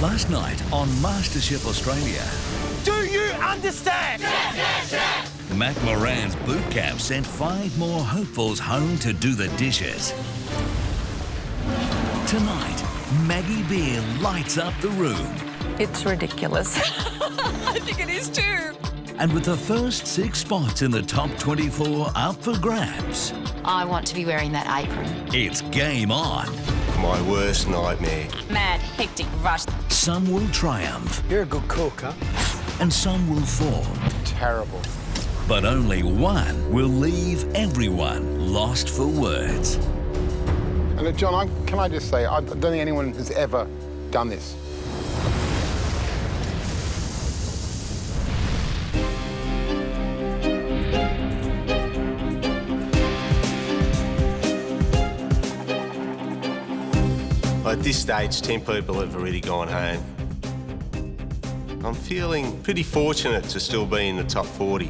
Last night on MasterChef Australia. Do you understand? Yes, chef! Matt Moran's boot camp sent 5 more hopefuls home to do the dishes. Tonight, Maggie Beer lights up the room. It's ridiculous. I think it is too. And with the first 6 spots in the top 24 up for grabs, I want to be wearing that apron. it's game on. My worst nightmare. Mad, hectic rush. Some will triumph You're a good cook, huh? and some will fall. Terrible. But only one will leave everyone lost for words. And look, John, can I just say, I don't think anyone has ever done this. At this stage, 10 people have already gone home. I'm feeling pretty fortunate to still be in the top 40.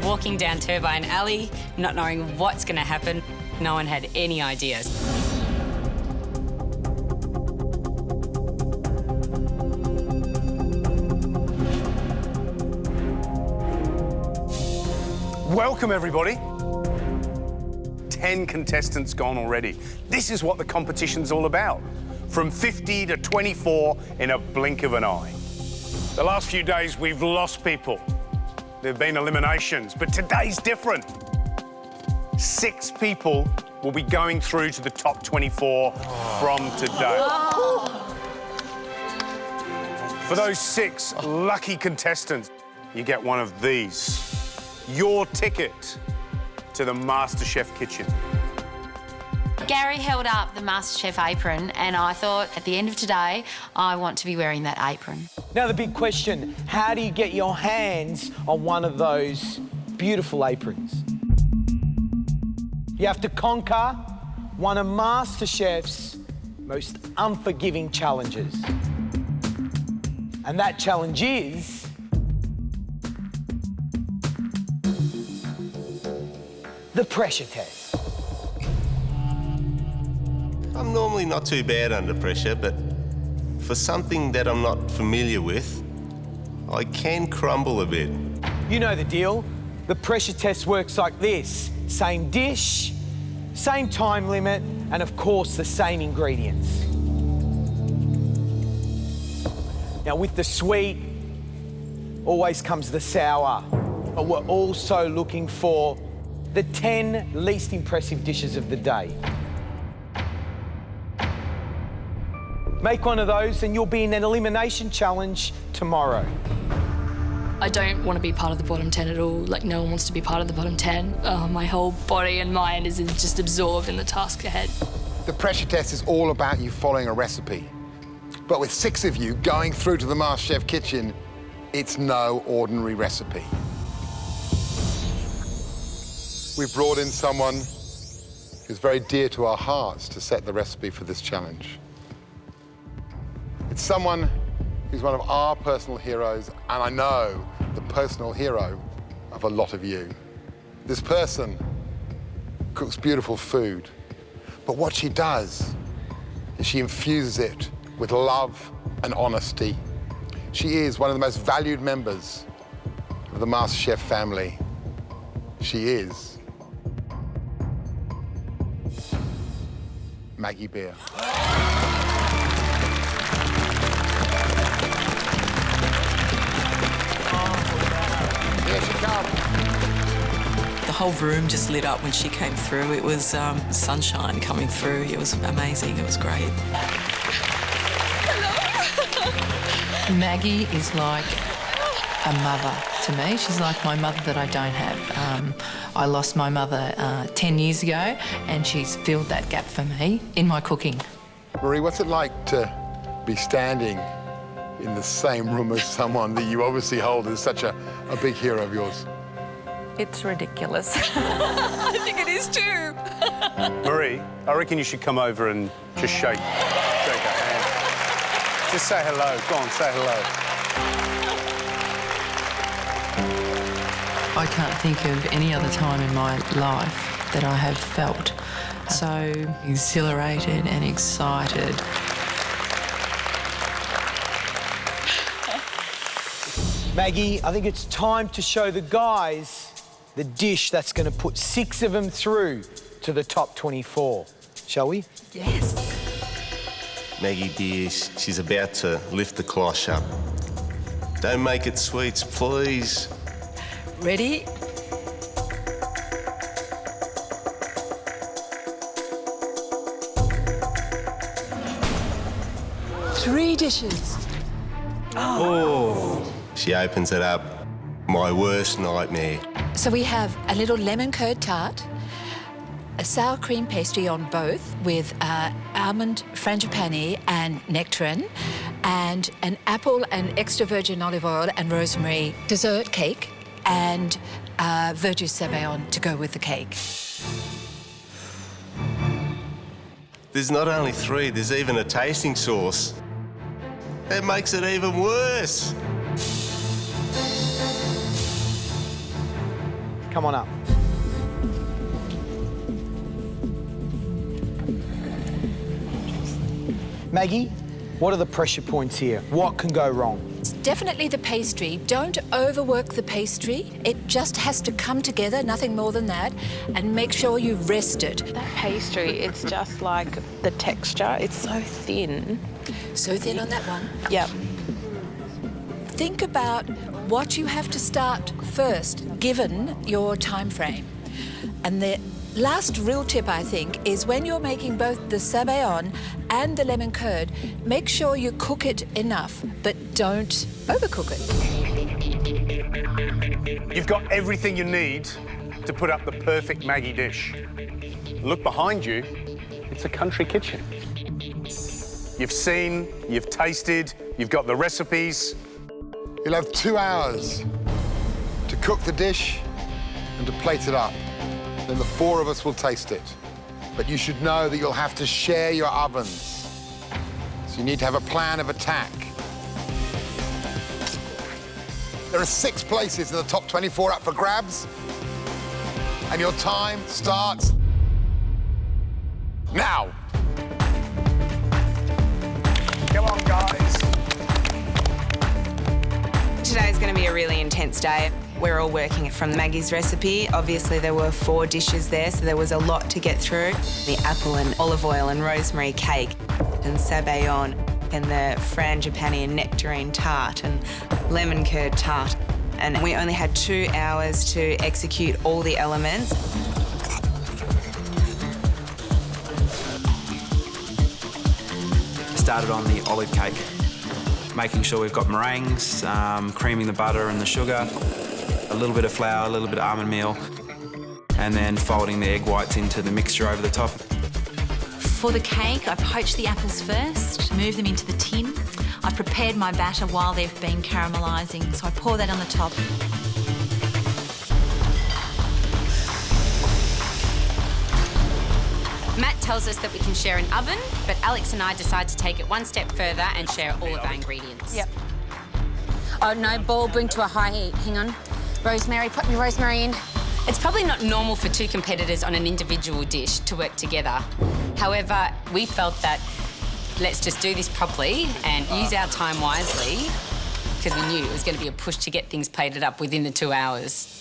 Walking down Turbine Alley, not knowing what's going to happen. No one had any ideas. Welcome, everybody. 10 contestants gone already. This is what the competition's all about. From 50 to 24 in a blink of an eye. The last few days, we've lost people. There have been eliminations, but today's different. 6 people will be going through to the top 24 from today. For those 6 lucky contestants, you get one of these. Your ticket to the MasterChef kitchen. Gary held up the MasterChef apron and I thought at the end of today, I want to be wearing that apron. Now the big question, how do you get your hands on one of those beautiful aprons? You have to conquer one of MasterChef's most unforgiving challenges. And that challenge is the pressure test. I'm normally not too bad under pressure, but for something that I'm not familiar with, I can crumble a bit. You know the deal. The pressure test works like this. Same dish, same time limit, and of course the same ingredients. Now with the sweet, always comes the sour. But we're also looking for the 10 least impressive dishes of the day. Make one of those and you'll be in an elimination challenge tomorrow. I don't want to be part of the bottom 10 at all. Like, no one wants to be part of the bottom 10. My whole body and mind is just absorbed in the task ahead. The pressure test is all about you following a recipe. But with 6 of you going through to the MasterChef kitchen, it's no ordinary recipe. We've brought in someone who's very dear to our hearts to set the recipe for this challenge. It's someone who's one of our personal heroes, and I know the personal hero of a lot of you. This person cooks beautiful food, but what she does is she infuses it with love and honesty. She is one of the most valued members of the MasterChef family. She is Maggie Beer. Here she comes. The whole room just lit up when she came through. It was sunshine coming through. It was amazing. It was great. Hello. Maggie is like a mother to me. She's like my mother that I don't have. I lost my mother 10 years ago, and she's filled that gap for me in my cooking. Marie, what's it like to be standing in the same room as someone that you obviously hold as such a big hero of yours? It's ridiculous. I think it is too. Marie, I reckon you should come over and just shake her hand. Just say hello. Go on, say hello. I can't think of any other time in my life that I have felt so exhilarated and excited. Maggie, I think it's time to show the guys the dish that's going to put 6 of them through to the top 24. Shall we? Yes. Maggie Beer, she's about to lift the cloche up. Don't make it sweets, please. Ready? Three dishes. Oh. She opens it up. My worst nightmare. So we have a little lemon curd tart, a sour cream pastry on both with almond frangipani and nectarine, and an apple and extra virgin olive oil and rosemary dessert cake, and verjuice sabayon to go with the cake. There's not only 3, there's even a tasting sauce. It makes it even worse. Come on up. Maggie, what are the pressure points here? What can go wrong? It's definitely the pastry. Don't overwork the pastry. It just has to come together, nothing more than that, and make sure you rest it. That pastry, it's just like the texture. It's so thin. So thin on that one. Yep. Think about what you have to start first, given your time frame. And the last real tip, I think, is when you're making both the sabayon and the lemon curd, make sure you cook it enough, but don't overcook it. You've got everything you need to put up the perfect Maggie dish. Look behind you, it's a country kitchen. You've seen, you've tasted, you've got the recipes. You'll have 2 hours to cook the dish and to plate it up. Then the 4 of us will taste it. But you should know that you'll have to share your ovens. So you need to have a plan of attack. There are 6 places in the top 24 up for grabs. And your time starts now. Come on, guys. Today's going to be a really intense day. We're all working from Maggie's recipe. Obviously, there were 4 dishes there, so there was a lot to get through. The apple and olive oil and rosemary cake, and sabayon, and the frangipani and nectarine tart, and lemon curd tart. And we only had 2 hours to execute all the elements. Started on the olive cake, making sure we've got meringues, creaming the butter and the sugar, a little bit of flour, a little bit of almond meal, and then folding the egg whites into the mixture over the top. For the cake, I poached the apples first, moved them into the tin. I've prepared my batter while they've been caramelising, so I pour that on the top. Matt tells us that we can share an oven, but Alex and I decide to take it one step further and share all of our ingredients. Yep. Oh, no, ball, bring to a high heat. Hang on. Rosemary, put your rosemary in. It's probably not normal for 2 competitors on an individual dish to work together. However, we felt that let's just do this properly and use our time wisely, because we knew it was going to be a push to get things plated up within the 2 hours.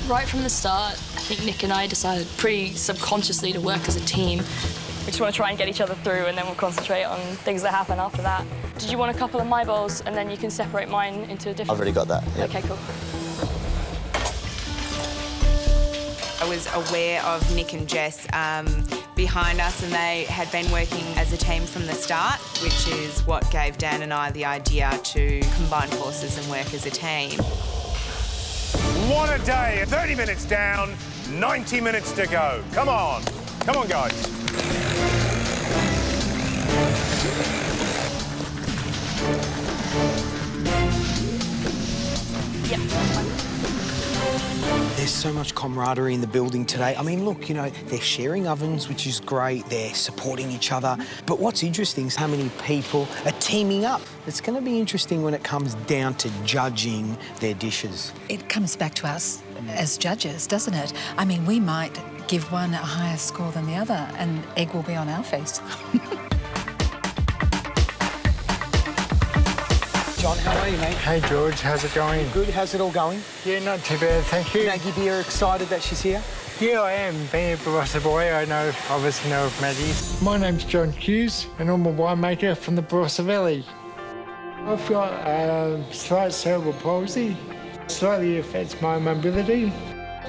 Right from the start, I think Nick and I decided pretty subconsciously to work as a team. We just want to try and get each other through, and then we'll concentrate on things that happen after that. Did you want a couple of my bowls, and then you can separate mine into a different... I've already got that, yeah. OK, cool. I was aware of Nick and Jess behind us, and they had been working as a team from the start, which is what gave Dan and I the idea to combine forces and work as a team. What a day. 30 minutes down, 90 minutes to go. Come on. Come on, guys. Yep. There's so much camaraderie in the building today. I mean, look, you know, they're sharing ovens, which is great. They're supporting each other. But what's interesting is how many people are teaming up. It's going to be interesting when it comes down to judging their dishes. It comes back to us as judges, doesn't it? I mean, we might give one a higher score than the other, and egg will be on our face. John. How are you, mate? Hey, George. How's it going? Good. How's it all going? Yeah, not too bad, thank you. Maggie Beer excited that she's here? Yeah, I am. Being a Barossa boy, I obviously know of Maggie's. My name's John Hughes, and I'm a winemaker from the Barossa Valley. I've got slight cerebral palsy. Slightly affects my mobility.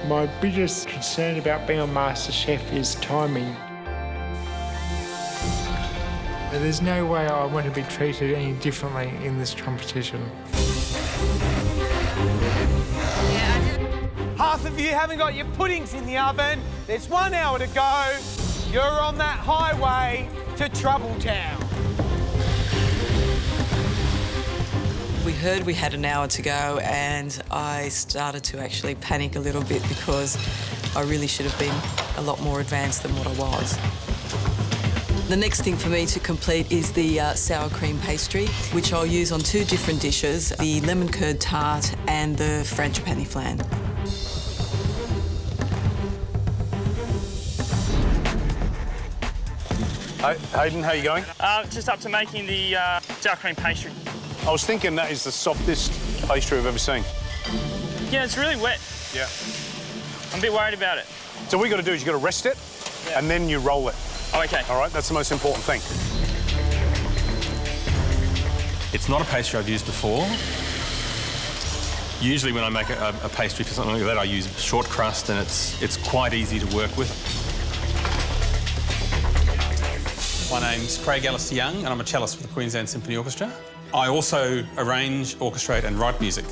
My biggest concern about being on MasterChef is timing. There's no way I want to be treated any differently in this competition. Half of you haven't got your puddings in the oven. There's 1 hour to go. You're on that highway to Trouble Town. We heard we had an hour to go and I started to actually panic a little bit because I really should have been a lot more advanced than what I was. The next thing for me to complete is the sour cream pastry, which I'll use on 2 different dishes, the lemon curd tart and the frangipani flan. Hayden, how are you going? Just up to making the sour cream pastry. I was thinking that is the softest pastry I've ever seen. Yeah, it's really wet. Yeah. I'm a bit worried about it. So what you got to do is you got to rest it, and then you roll it. Oh, OK. All right, that's the most important thing. It's not a pastry I've used before. Usually when I make a pastry for something like that, I use short crust, and it's quite easy to work with. My name's Craig Ellis-Young, and I'm a cellist for the Queensland Symphony Orchestra. I also arrange, orchestrate and write music.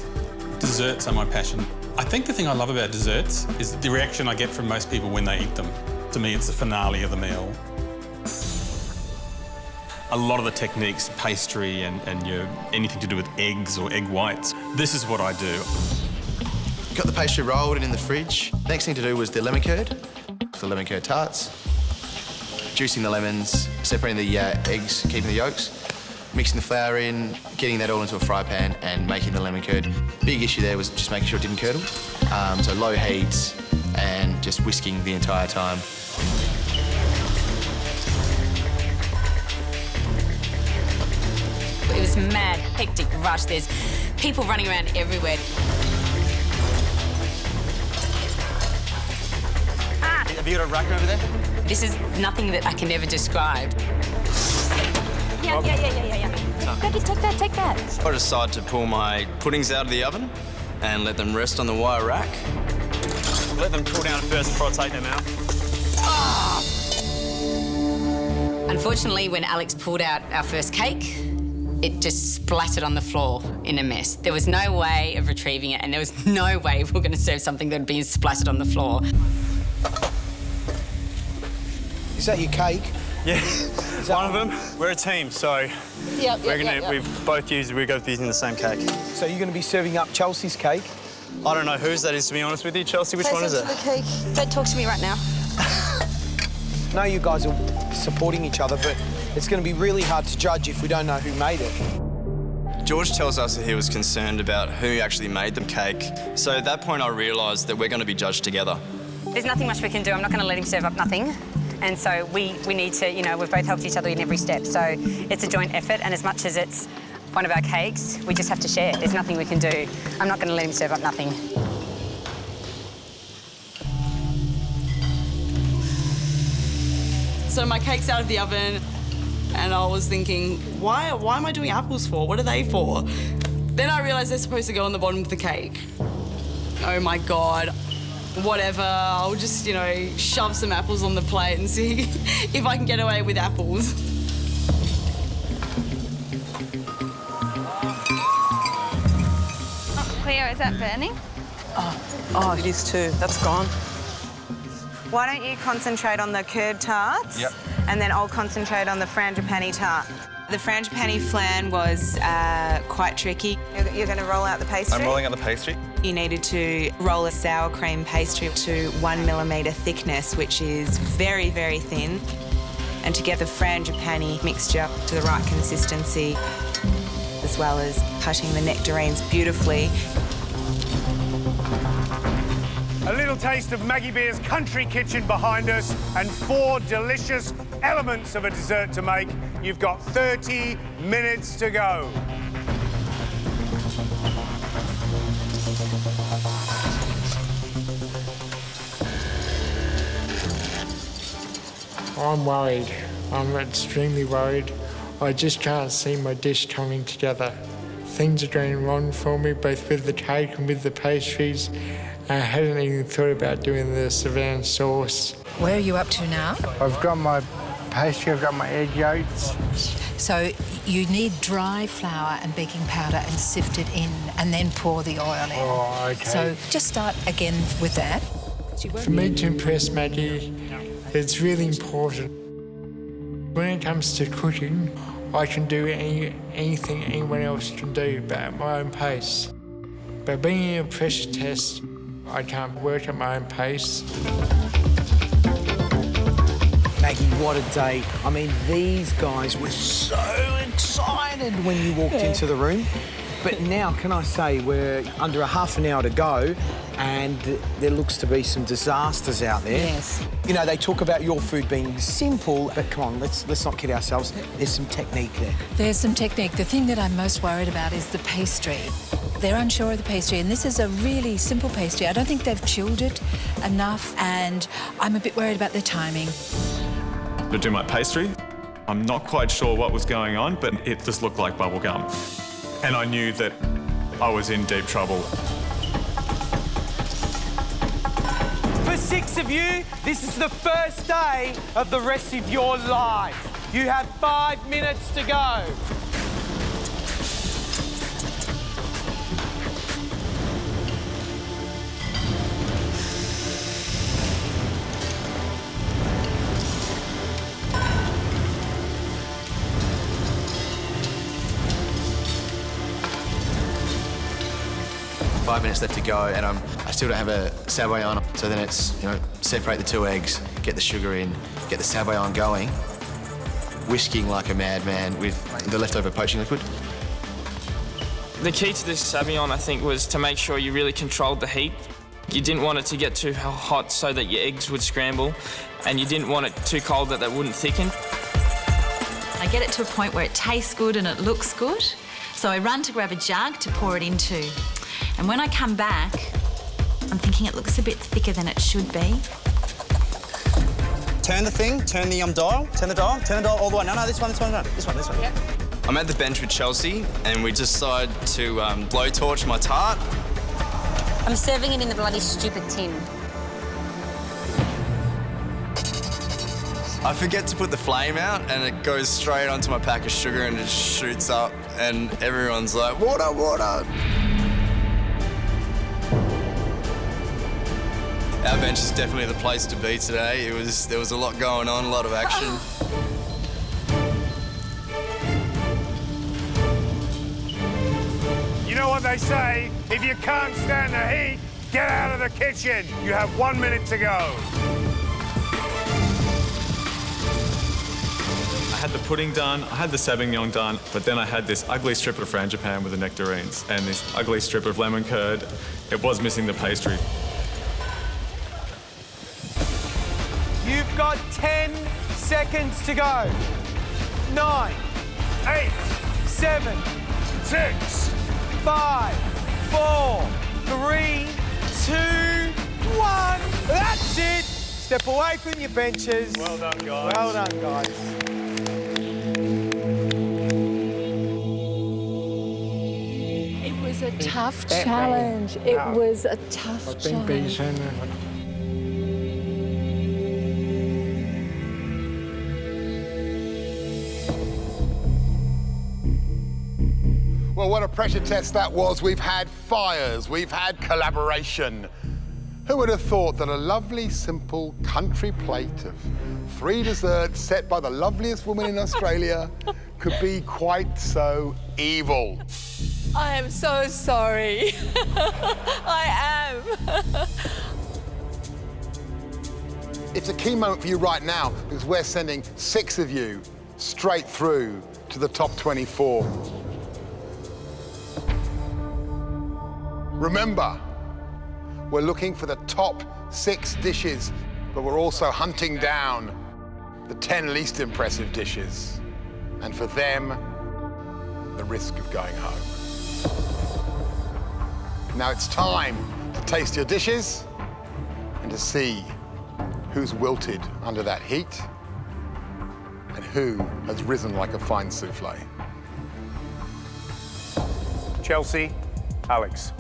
Desserts are my passion. I think the thing I love about desserts is the reaction I get from most people when they eat them. To me, it's the finale of the meal. A lot of the techniques, pastry and anything to do with eggs or egg whites, this is what I do. Got the pastry rolled and in the fridge. Next thing to do was the lemon curd, for lemon curd tarts. Juicing the lemons, separating the eggs, keeping the yolks, mixing the flour in, getting that all into a fry pan and making the lemon curd. Big issue there was just making sure it didn't curdle. So low heat and just whisking the entire time. It was mad, hectic rush. There's people running around everywhere. Have you got a rack over there? This is nothing that I can ever describe. Yeah. Take that. I decided to pull my puddings out of the oven and let them rest on the wire rack. Let them cool down first before I take them out. Unfortunately, when Alex pulled out our first cake, it just splattered on the floor in a mess. There was no way of retrieving it, and there was no way we were going to serve something that had been splattered on the floor. Is that your cake? Yeah, one of them. We're a team, so we've both used, we're both using the same cake. So you're going to be serving up Chelsea's cake? I don't know whose that is, to be honest with you. Chelsea, which one is it? The cake. Don't talk to me right now. I know you guys are supporting each other, but it's going to be really hard to judge if we don't know who made it. George tells us that he was concerned about who actually made the cake. So at that point, I realised that we're going to be judged together. There's nothing much we can do. I'm not going to let him serve up nothing. And so we need to, we've both helped each other in every step. So it's a joint effort, and as much as it's one of our cakes, we just have to share. There's nothing we can do. I'm not going to let him serve up nothing. So my cake's out of the oven, and I was thinking, why am I doing apples for? What are they for? Then I realised they're supposed to go on the bottom of the cake. Oh my God. Whatever, I'll just, shove some apples on the plate and see if I can get away with apples. Cleo, is that burning? Oh, it is too. That's gone. Why don't you concentrate on the curd tarts? Yep. And then I'll concentrate on the frangipani tart. The frangipani flan was quite tricky. You're going to roll out the pastry? I'm rolling out the pastry. You needed to roll a sour cream pastry to 1 millimetre thickness, which is very, very thin. And to get the frangipani mixture to the right consistency, as well as cutting the nectarines beautifully. A little taste of Maggie Beer's country kitchen behind us and 4 delicious elements of a dessert to make. You've got 30 minutes to go. I'm worried. I'm extremely worried. I just can't see my dish coming together. Things are going wrong for me, both with the cake and with the pastries. I hadn't even thought about doing the Savannah sauce. Where are you up to now? I've got my pastry, I've got my egg yolks. So you need dry flour and baking powder and sift it in and then pour the oil in. Oh, OK. So just start again with that. For me to impress Maggie, it's really important. When it comes to cooking, I can do anything anyone else can do, but at my own pace. But being in a pressure test, I can't work at my own pace. Maggie, what a day. I mean, these guys were so excited when you walked into the room. But now, can I say, we're under a half an hour to go and there looks to be some disasters out there. Yes. You know, they talk about your food being simple, but come on, let's not kid ourselves. There's some technique there. There's some technique. The thing that I'm most worried about is the pastry. They're unsure of the pastry, and this is a really simple pastry. I don't think they've chilled it enough, and I'm a bit worried about their timing. To do my pastry, I'm not quite sure what was going on, but it just looked like bubble gum. And I knew that I was in deep trouble. For 6 of you, this is the first day of the rest of your life. You have 5 minutes to go. Five minutes left to go, and I still don't have a sabayon. So then it's, separate the 2 eggs, get the sugar in, get the sabayon going, whisking like a madman with the leftover poaching liquid. The key to this sabayon, I think, was to make sure you really controlled the heat. You didn't want it to get too hot so that your eggs would scramble, and you didn't want it too cold that they wouldn't thicken. I get it to a point where it tastes good and it looks good, so I run to grab a jug to pour it into. And when I come back, I'm thinking it looks a bit thicker than it should be. Turn the thing, turn the dial, turn the dial all the way. No, this one, no, this one. Yep. I'm at the bench with Chelsea and we decided to blowtorch my tart. I'm serving it in the bloody stupid tin. I forget to put the flame out and it goes straight onto my pack of sugar and it shoots up and everyone's like, water, water. Our bench is definitely the place to be today. There was a lot going on, a lot of action. You know what they say? If you can't stand the heat, get out of the kitchen. You have 1 minute to go. I had the pudding done, I had the sabayon done, but then I had this ugly strip of frangipane with the nectarines and this ugly strip of lemon curd. It was missing the pastry. You've got 10 seconds to go. 9, 8, 7, 6, 5, 4, 3, 2, 1. That's it. Step away from your benches. Well done, guys. Well done, guys. It was a tough challenge. It was a tough challenge. Well, what a pressure test that was. We've had fires, we've had collaboration. Who would have thought that a lovely, simple country plate of 3 desserts set by the loveliest woman in Australia could be quite so evil? I am so sorry. I am. It's a key moment for you right now because we're sending 6 of you straight through to the top 24. Remember, we're looking for the top 6 dishes, but we're also hunting down the 10 least impressive dishes. And for them, the risk of going home. Now it's time to taste your dishes and to see who's wilted under that heat and who has risen like a fine souffle. Chelsea, Alex.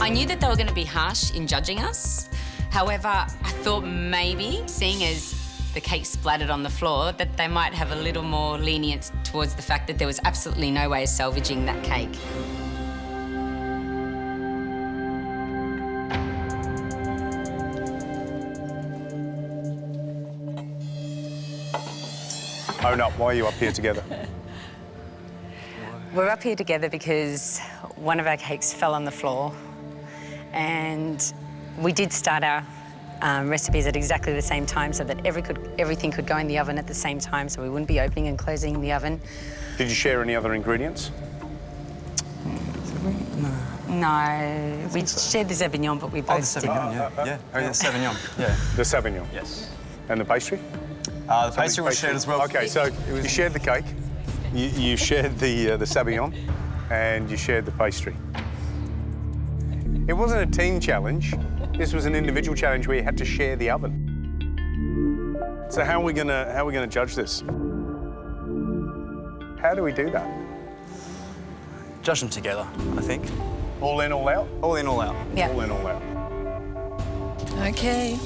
I knew that they were going to be harsh in judging us. However, I thought maybe, seeing as the cake splattered on the floor, that they might have a little more lenience towards the fact that there was absolutely no way of salvaging that cake. Own up, why are you up here together? We're up here together because one of our cakes fell on the floor, and we did start our recipes at exactly the same time so that everything could go in the oven at the same time, so we wouldn't be opening and closing the oven. Did you share any other ingredients? No, we shared the Sauvignon, but we both the didn't. Sauvignon, yeah. Oh, the Sauvignon, yeah. The Sauvignon? Yes. And the pastry? The pastry was shared as well. OK, so you shared the cake, you shared the Sauvignon, and you shared the pastry. It wasn't a team challenge. This was an individual challenge where you had to share the oven. So how are we gonna judge this? How do we do that? Judge them together, I think. All in, all out? All in, all out. Yeah. All in, all out. Okay.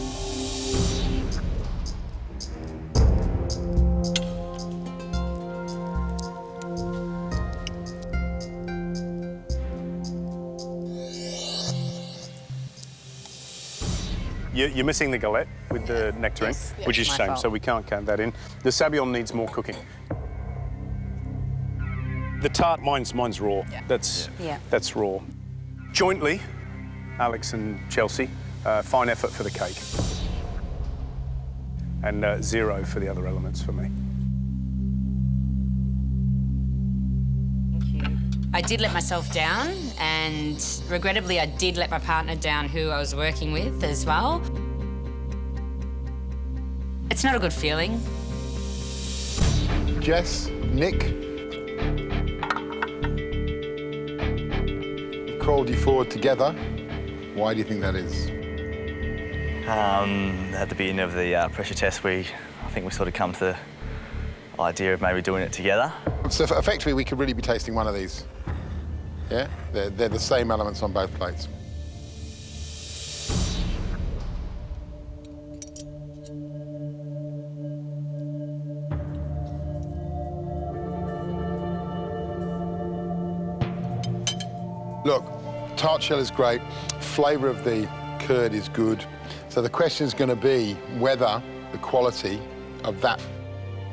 You're missing the galette with the nectarine, Yes, which is my shame, fault. so we can't count that in. The Sauvignon needs more cooking. The tart, mine's raw. Yeah. That's raw. Jointly, Alex and Chelsea, fine effort for the cake. And 0 for the other elements for me. I did let myself down, and regrettably, I did let my partner down, who I was working with as well. It's not a good feeling. Jess, Nick, we've called you forward together. Why do you think that is? At the beginning of the pressure test, I think we sort of come to the idea of maybe doing it together. So effectively, we could really be tasting one of these. Yeah? They're the same elements on both plates. Look, tart shell is great. Flavour of the curd is good. So the question is going to be whether the quality of that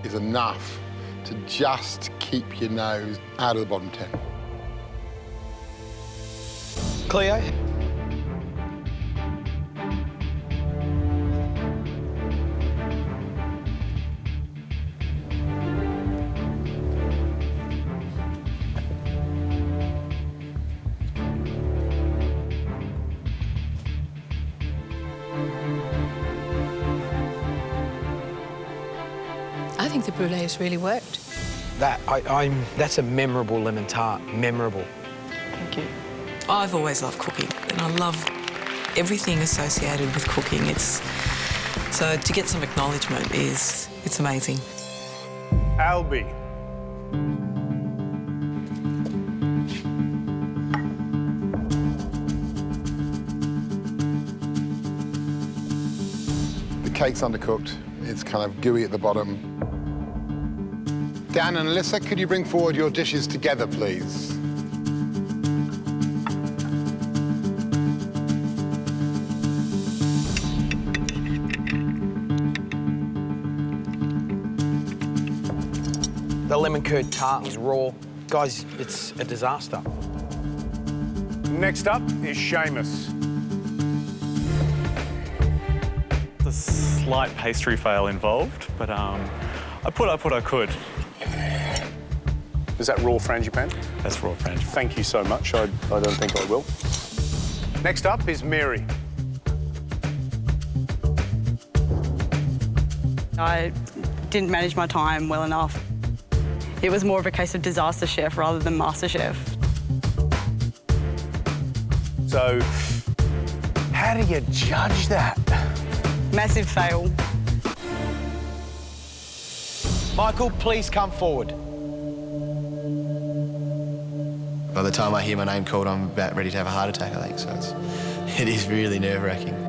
is enough to just keep your nose out of the bottom 10. Cleo? I think the brulee's really worked. That's a memorable lemon tart. Memorable. Thank you. I've always loved cooking, and I love everything associated with cooking. So to get some acknowledgement it's amazing. Albie. The cake's undercooked. It's kind of gooey at the bottom. Dan and Alyssa, could you bring forward your dishes together, please? The lemon curd tart is raw. Guys, it's a disaster. Next up is Seamus. There's a slight pastry fail involved, but I put what I could. Is that raw frangipane? That's raw frangipane. Thank you so much. I don't think I will. Next up is Mary. I didn't manage my time well enough. It was more of a case of disaster chef rather than MasterChef. So how do you judge that? Massive fail. Michael, please come forward. By the time I hear my name called, I'm about ready to have a heart attack, I think. So it is really nerve-wracking.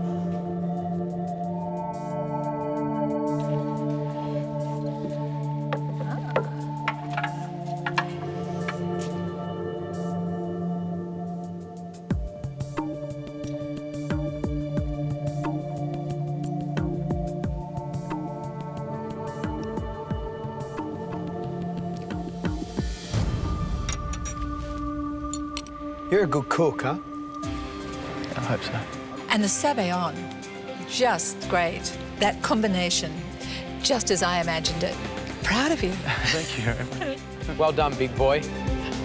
You're a good cook, huh? I hope so. And the sabayon, just great. That combination, just as I imagined it. Proud of you. Thank you. Well done, big boy.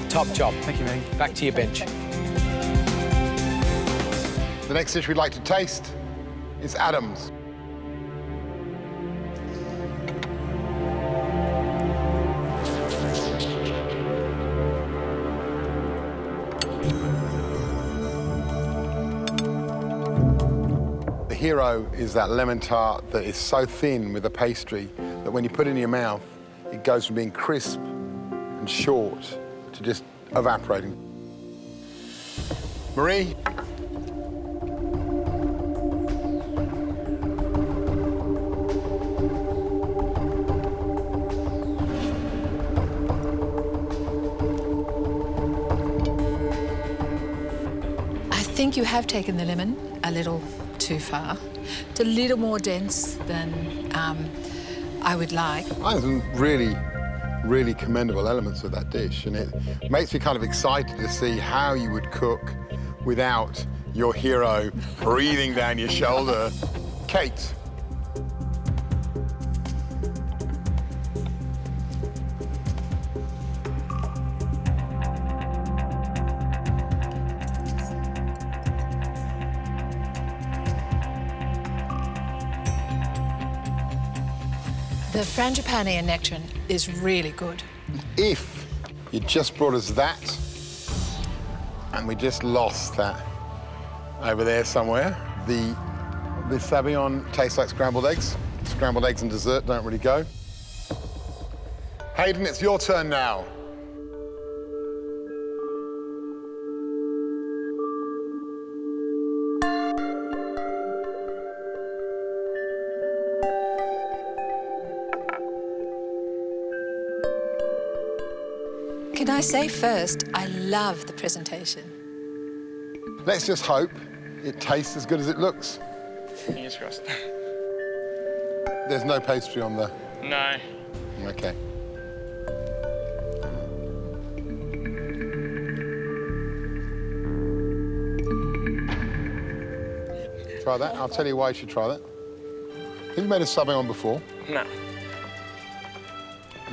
Top job. Thank you, Maggie. Back to your bench. The next dish we'd like to taste is Adam's. The hero is that lemon tart that is so thin with the pastry that when you put it in your mouth, it goes from being crisp and short to just evaporating. Marie? I think you have taken the lemon a little too far. It's a little more dense than I would like. I have some really commendable elements of that dish, and it makes me kind of excited to see how you would cook without your hero breathing down your shoulder. Kate. The frangipani and nectarine is really good. If you just brought us that, and we just lost that over there somewhere, the sabayon tastes like scrambled eggs. Scrambled eggs and dessert don't really go. Hayden, it's your turn now. Can I say first, I love the presentation. Let's just hope it tastes as good as it looks. Fingers crossed. There's no pastry on the... No. Okay. Try that. I'll tell you why you should try that. Have you made a sabayon before? No.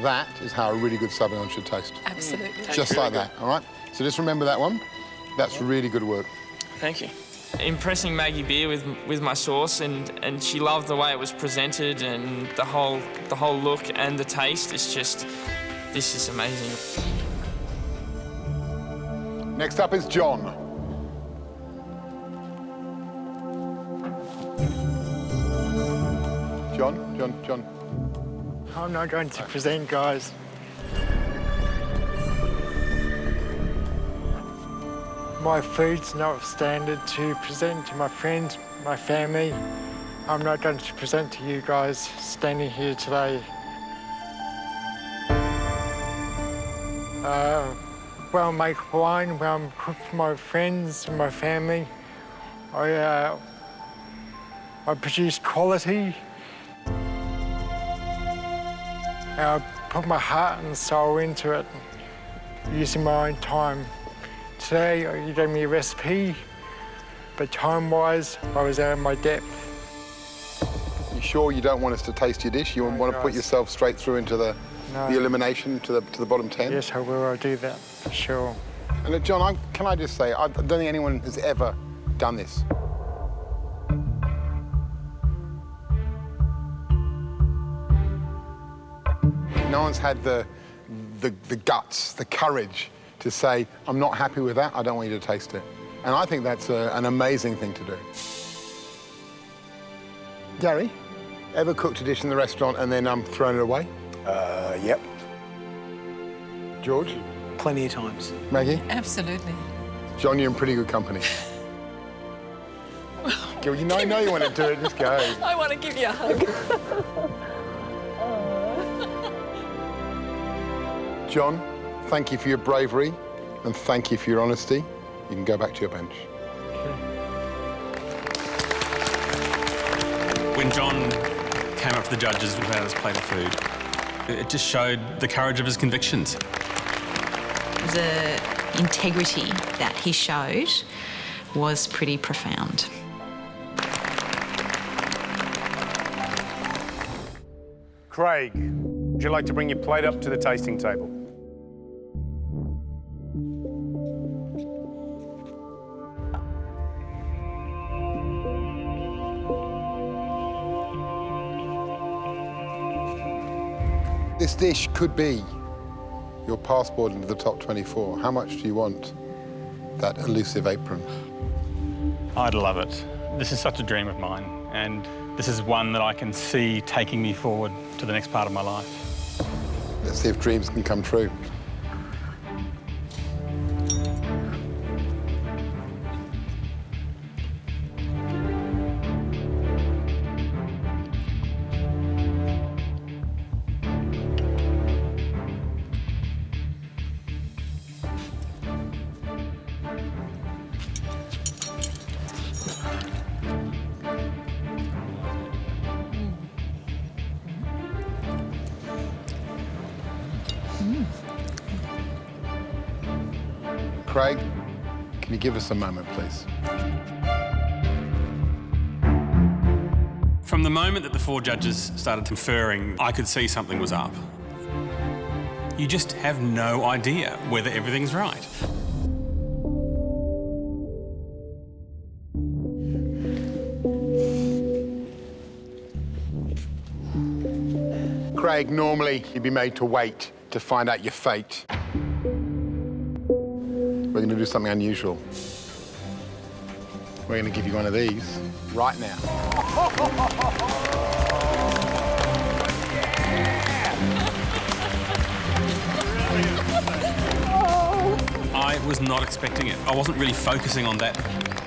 That is how a really good sabayon should taste. Absolutely. Just like that, all right? So just remember that one. That's really good work. Thank you. Impressing Maggie Beer with my sauce, and she loved the way it was presented and the whole look and the taste. It's just, this is amazing. Next up is John. John. I'm not going to present, guys. My food's not standard to present to my friends, my family. I'm not going to present to you guys standing here today. Well, I make wine, well, I cook for my friends and my family. I produce quality. I put my heart and soul into it, using my own time. Today, you gave me a recipe, but time-wise, I was out of my depth. You sure you don't want us to taste your dish? You want to put yourself straight through into the elimination, to the bottom 10? Yes, I will. I'll do that, for sure. And look, John, can I just say, I don't think anyone has ever done this. No one's had the guts, the courage to say, I'm not happy with that, I don't want you to taste it. And I think that's an amazing thing to do. Gary, ever cooked a dish in the restaurant and then thrown it away? Yep. George? Plenty of times. Maggie? Absolutely. John, you're in pretty good company. Gil, you know you want to do it, just go. I want to give you a hug. John, thank you for your bravery and thank you for your honesty. You can go back to your bench. When John came up to the judges without his plate of food, it just showed the courage of his convictions. The integrity that he showed was pretty profound. Craig, would you like to bring your plate up to the tasting table? This dish could be your passport into the top 24. How much do you want that elusive apron? I'd love it. This is such a dream of mine, and this is one that I can see taking me forward to the next part of my life. Let's see if dreams can come true. Craig, can you give us a moment, please? From the moment that the 4 judges started conferring, I could see something was up. You just have no idea whether everything's right. Craig, normally you'd be made to wait to find out your fate. We're going to do something unusual. We're going to give you one of these right now. I was not expecting it. I wasn't really focusing on that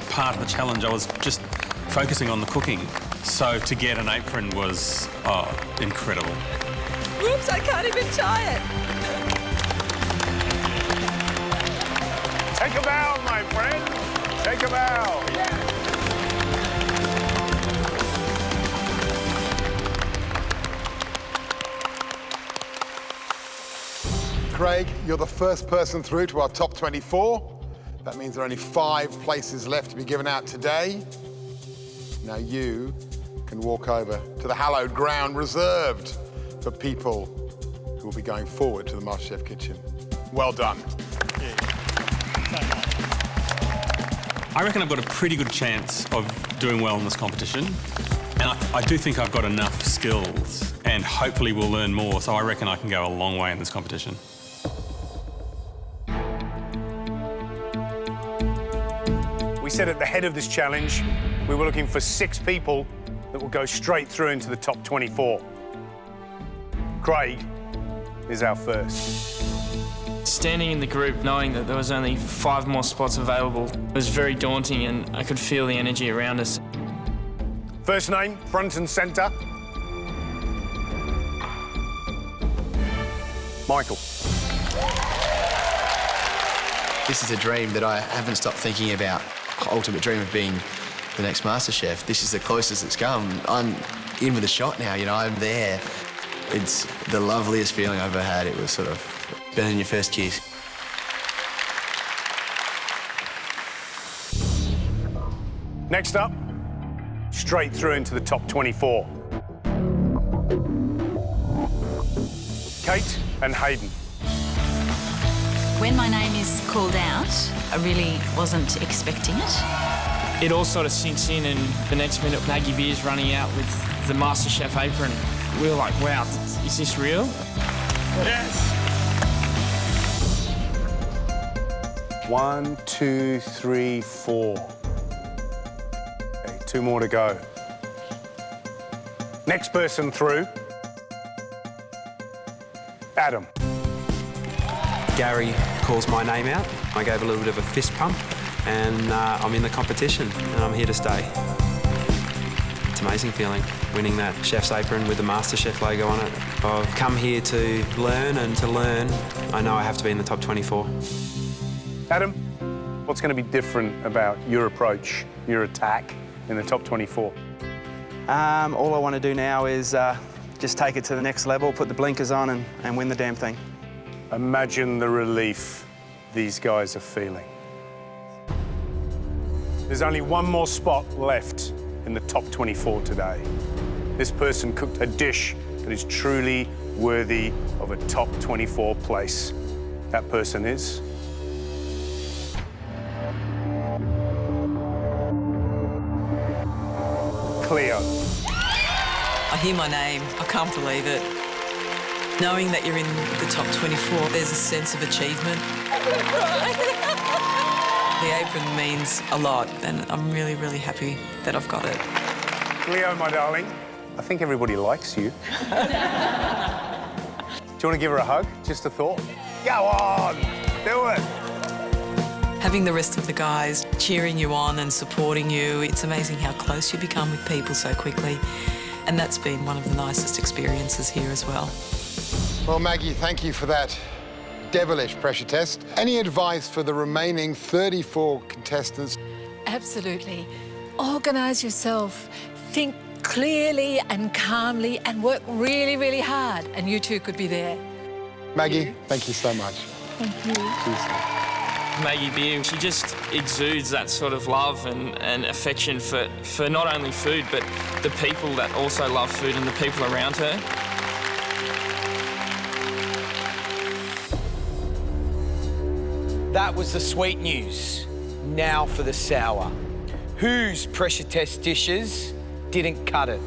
part of the challenge. I was just focusing on the cooking. So to get an apron was, incredible. Whoops, I can't even tie it. Take a bow, my friend. Take a bow. Craig, you're the first person through to our top 24. That means there are only 5 places left to be given out today. Now you can walk over to the hallowed ground reserved for people who will be going forward to the MasterChef kitchen. Well done. I reckon I've got a pretty good chance of doing well in this competition. And I do think I've got enough skills, and hopefully we'll learn more, so I reckon I can go a long way in this competition. We said at the head of this challenge, we were looking for 6 people that will go straight through into the top 24. Craig is our first. Standing in the group, knowing that there was only 5 more spots available, was very daunting, and I could feel the energy around us. First name, front and centre. Michael. This is a dream that I haven't stopped thinking about. Ultimate dream of being the next MasterChef. This is the closest it's come. I'm in with a shot now, you know, I'm there. It's the loveliest feeling I've ever had. It was sort of better than your first kiss. Next up, straight through into the top 24. Kate and Hayden. When my name is called out, I really wasn't expecting it. It all sort of sinks in, and the next minute Maggie Beer's running out with the MasterChef apron. We were like, wow, is this real? Yes. 1, 2, 3, 4. Okay, 2 more to go. Next person through. Adam. Gary calls my name out. I gave a little bit of a fist pump, and I'm in the competition, and I'm here to stay. It's an amazing feeling, winning that chef's apron with the MasterChef logo on it. I've come here to learn, and to learn, I know I have to be in the top 24. Adam, what's going to be different about your approach, your attack in the top 24? All I want to do now is just take it to the next level, put the blinkers on and win the damn thing. Imagine the relief these guys are feeling. There's only one more spot left in the top 24 today. This person cooked a dish that is truly worthy of a top 24 place. That person is... Cleo. I hear my name, I can't believe it. Knowing that you're in the top 24, there's a sense of achievement. The apron means a lot, and I'm really, really happy that I've got it. Cleo, my darling, I think everybody likes you. Do you want to give her a hug? Just a thought? Go on, do it. Having the rest of the guys cheering you on and supporting you, it's amazing how close you become with people so quickly. And that's been one of the nicest experiences here as well. Well, Maggie, thank you for that devilish pressure test. Any advice for the remaining 34 contestants? Absolutely. Organise yourself. Think clearly and calmly and work really, really hard. And you two could be there. Maggie, thank you so much. Thank you. Cheers. Maggie Beer, she just exudes that sort of love and affection for not only food, but the people that also love food and the people around her. That was the sweet news. Now for the sour. Whose pressure test dishes didn't cut it?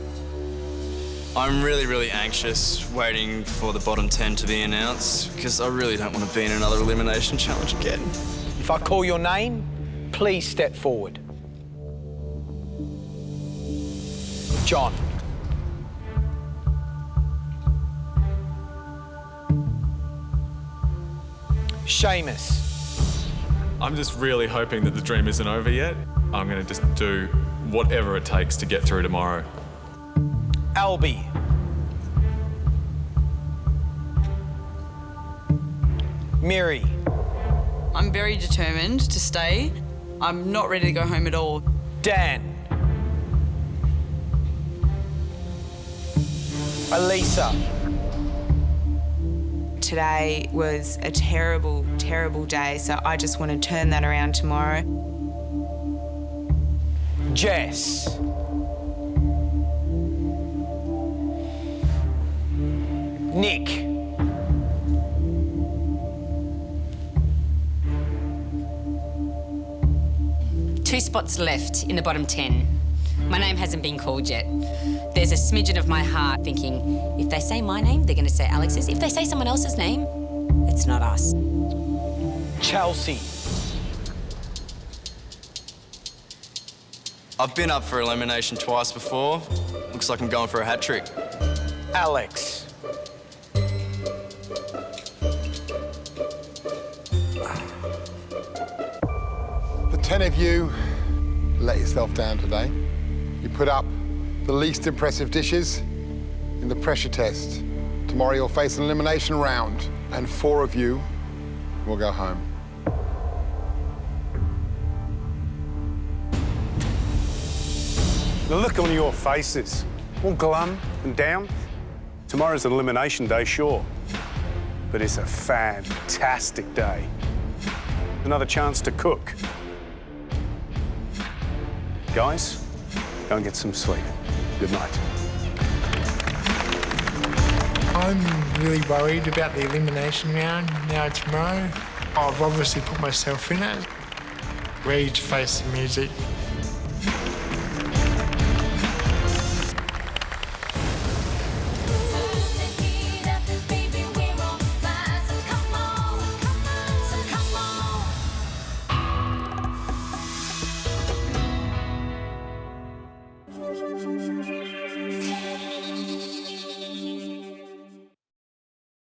I'm really, really anxious waiting for the bottom 10 to be announced because I really don't want to be in another elimination challenge again. If I call your name, please step forward. John. Seamus. I'm just really hoping that the dream isn't over yet. I'm going to just do whatever it takes to get through tomorrow. Albie. Mary. I'm very determined to stay. I'm not ready to go home at all. Dan. Elisa. Today was a terrible, terrible day, so I just want to turn that around tomorrow. Jess. Nick. Two spots left in the bottom 10. My name hasn't been called yet. There's a smidgen of my heart thinking, if they say my name, they're going to say Alex's. If they say someone else's name, it's not us. Chelsea. I've been up for elimination twice before. Looks like I'm going for a hat trick. Alex. The 10 of you let yourself down today. You put up the least impressive dishes in the pressure test. Tomorrow you'll face an elimination round, and 4 of you will go home. The look on your faces, all glum and down. Tomorrow's an elimination day, sure, but it's a fantastic day. Another chance to cook. Guys, go and get some sleep. Good night. I'm really worried about the elimination round now tomorrow. I've obviously put myself in it. Ready to face the music.